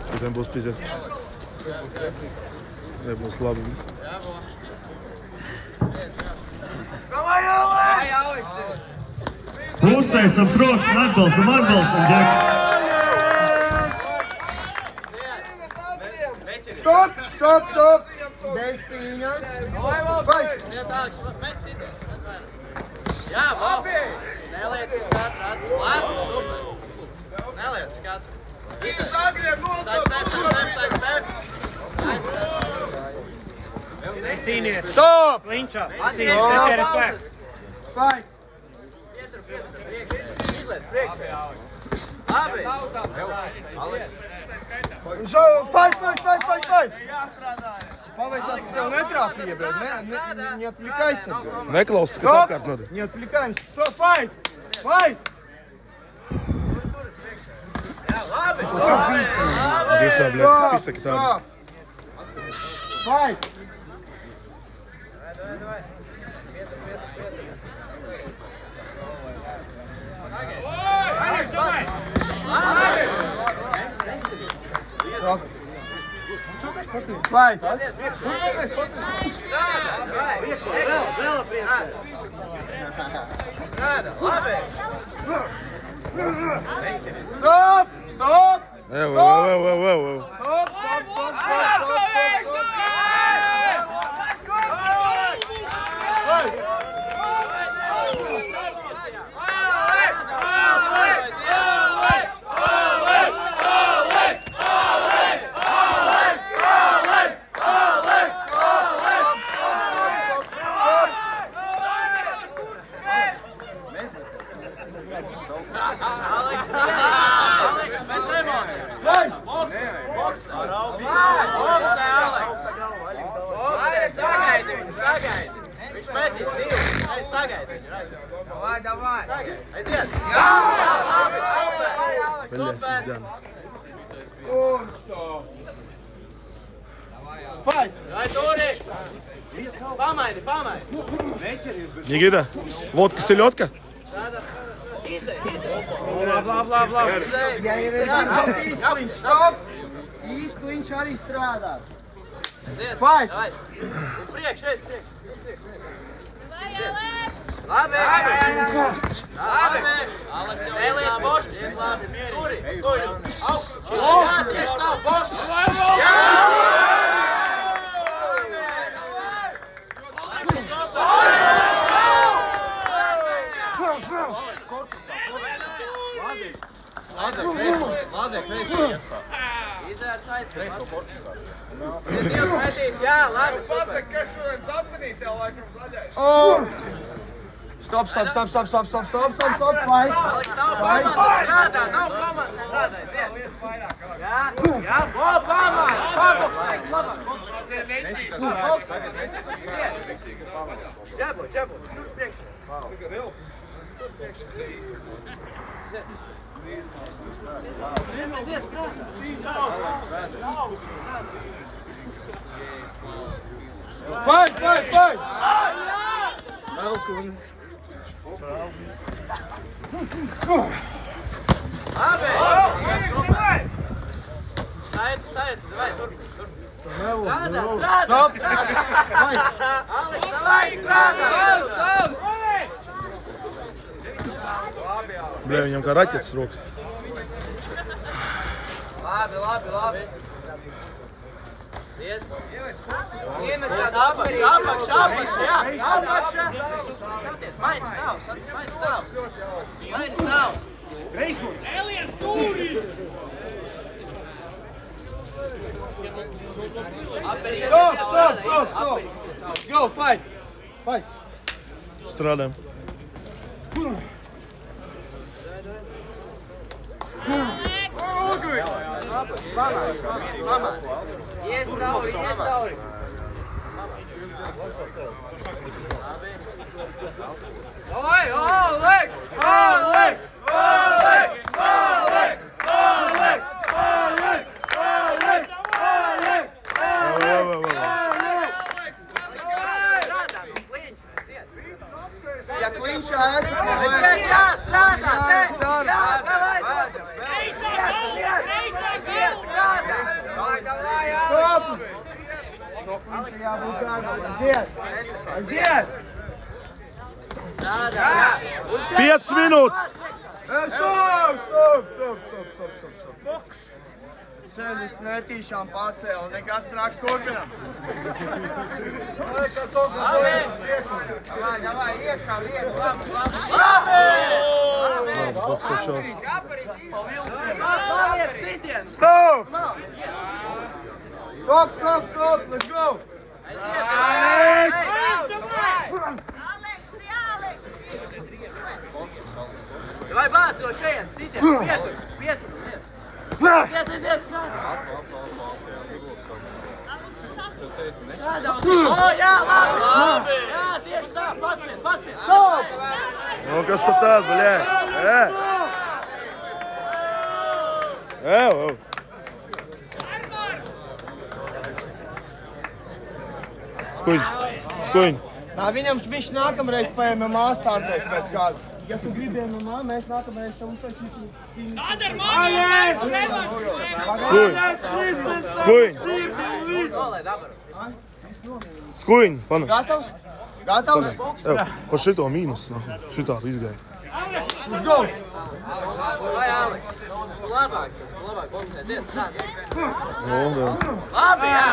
Skatām būs pizēs. Nebūs labi. Uztaisam troksni, atbalstam, Džek. Stop! Bez cīņas. Vai! Jā, labi! Neliec uz katru acu. Labi, super! Neliec uz katru. Cīnies! Stop! Klinčā! Cīnies, pretēri spēks! Vai! Labi! Fight! Павайцас, кто не трапил, не отвлекайся. Neklausies, kas apkārt notiek. Не отвлекаемся. Стоп, fight! Fight! Dirsā, bļa, pisaki tādi. Fight! Stop! Vai! Stop! Stop! Evo. Stop! Viņš metīs divu. Sagaidi viņu. Davai. Sagaidi. Aiziet. Jā, labi. Super. Fight! Vai Turi. Pamaini. Никита, водка, селедка? Bla. Ja ir īsti stop! Īsti kliņš arī strādā. Fight! Uz priekš. Labi. Aleks jau ieliet bošķi. Turi. Augstu. Jā, tieši tā, bošķi. Jā! Labi, Izērs aizpēc. Divs metīs, jā, labi. Pasaka, kas šodien sacenīt tev laikam zaļais. Stop, fight! Aleks, nav komanda strādā, aiziet. Jā, pamāni, paboksēt, labāk. Boksēt, aiziet. Ķebo, priekšā. Aiziet, strādā. Fight! Elkuns. Labi! Saiet, davai, tur. Strādā! Stop! Aleks, davai, strādā! Bļa, viņam kā raķetes rokas. Labi. Iet. Apakšā, jā. Apakšā. Skaties, maini stāvs. Eliens, Turi! Stop! Go, fight! Strādājam. Pamāni. Ies cauri. Davai, Aleks! Ja kliņšā esat, Jā, strādā! Aiziet! 5 minūtes! Stop! Ceļus netīšām pacēla, nekas trāks turpinām. Davai, iekšā, liek, labi! Boksēčos. Paliec sitienu! Stop! Let's go! Vai bāz jau šeit, sitienu, pietur! Iet, jā, labi! Jā, tieši tā, paspied! Nu, kas tu tāds, bļē? Ev! Skuņ! Viņš nākamreiz pa MMA startēs pēc kāda. Ja tu gribi MMA, mēs nākamreiz tev uztaisīsim cīnīsim. Skuņ! Pana! Gatavs? Ev, pa šito mīnus, šitā izgāja. Let's go! Vai, Aleks? Labāk boksēs, iet, šādi. Labi, jā!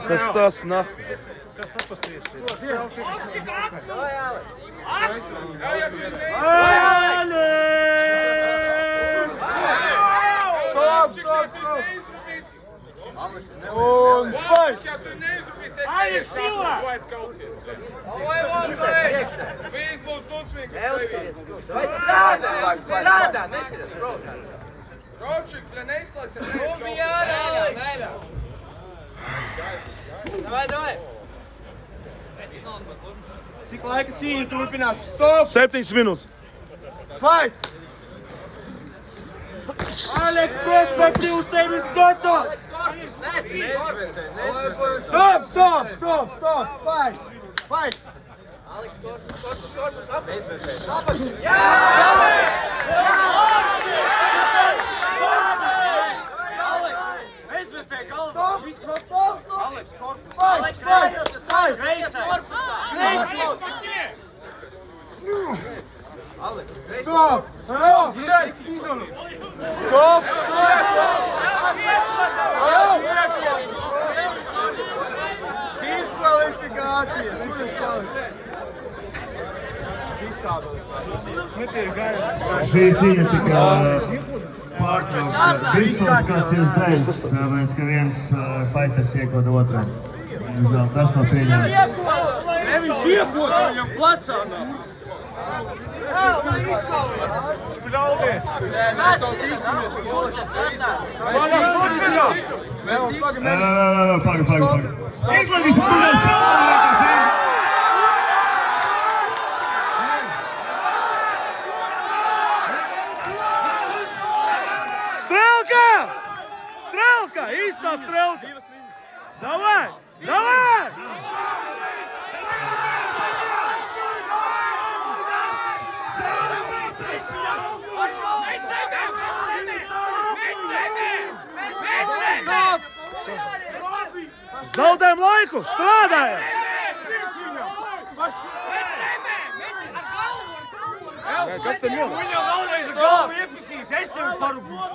Kas tas nah? Stop! Un fight! Viss būs dusmīgs. Vai strādā, neķeries provokāciju. Rovčik, lai neizslēgsies. Davai! Cik laika cīņa turpinās? Stop! 7 minūtes. Fight! Aleks, prospekti uz tevis gatavs! Stop! Fight! Aleks, korpus, apēc! Diskvalifikācija! Šī cīņa tika pārtraukta diskvalifikācijas dēļ, tāpēc, ka viens fighters iekoda otram. Tas nav pieņemts. Viņš iekot viņam placā! Paga. Izlaidīsim turēs! Strelka! Īstā strelka! Davai! Zaudējam laiku! Strādājam! Kas te notiek? Viņa vēlreiz ar galvu iepisīs, es tevi parūpīšu.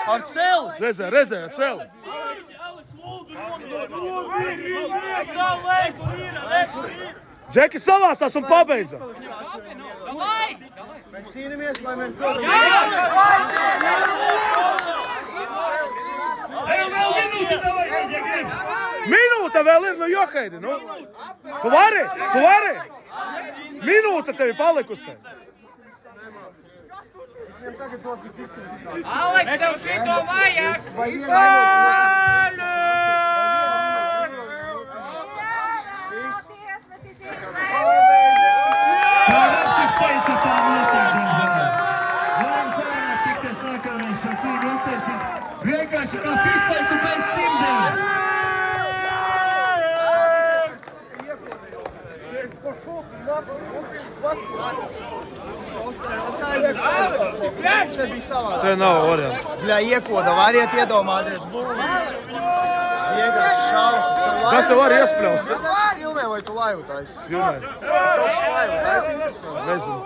Ar celi! Rezē, ar celi! Džeki savāstās un pabeidzam! Mēs cīnāmies, lai mēs dodam. Minūte vēl ir, nu jokaidi, nu! Tu vari! Minūte tevi palikusi! Aleks, tev šito vajag! Kā Račiks teica, tā notiek, diemžēl. Vajams vairāk tikties nākamreiz šo cīņu uztaisīt. Vienkārši kā pispaitu bez cimdiem. Te nav variantu. Bļā, iekoda, variet iedomāties. Vienkārši šausmas. Kas jau var iespļaust? Filmē vai tu laivu taisi? Filmē. Kaut kas laivu taisi interesanti. Nezinu.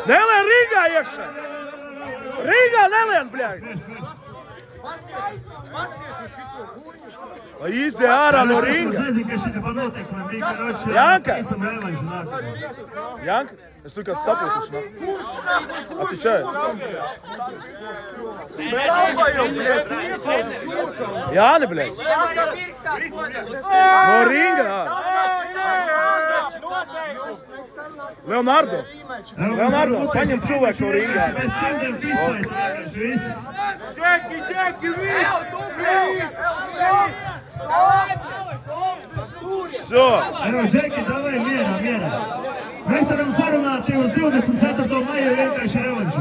Nelien Rīgā iekšā! Rīgā nelien, bļāj! Lai izē ārā no ringa! Es nezinu, ka šitā pa noteikumiem Rīgā Roči. Janka! Esam revanšu nākamā. Janka, es tu kāds saprotuši, nāk. A ti čai? Jāni, bļāj! No ringa ārā! Leonardo! Leonardo, paņem cilvēku no ringā! Bez cimdiem pispaitu. Viss. Всё! Evo, Džeki, davai mierā. Mēs varam sarunāt uz 24. maiju vienkārši revanšu.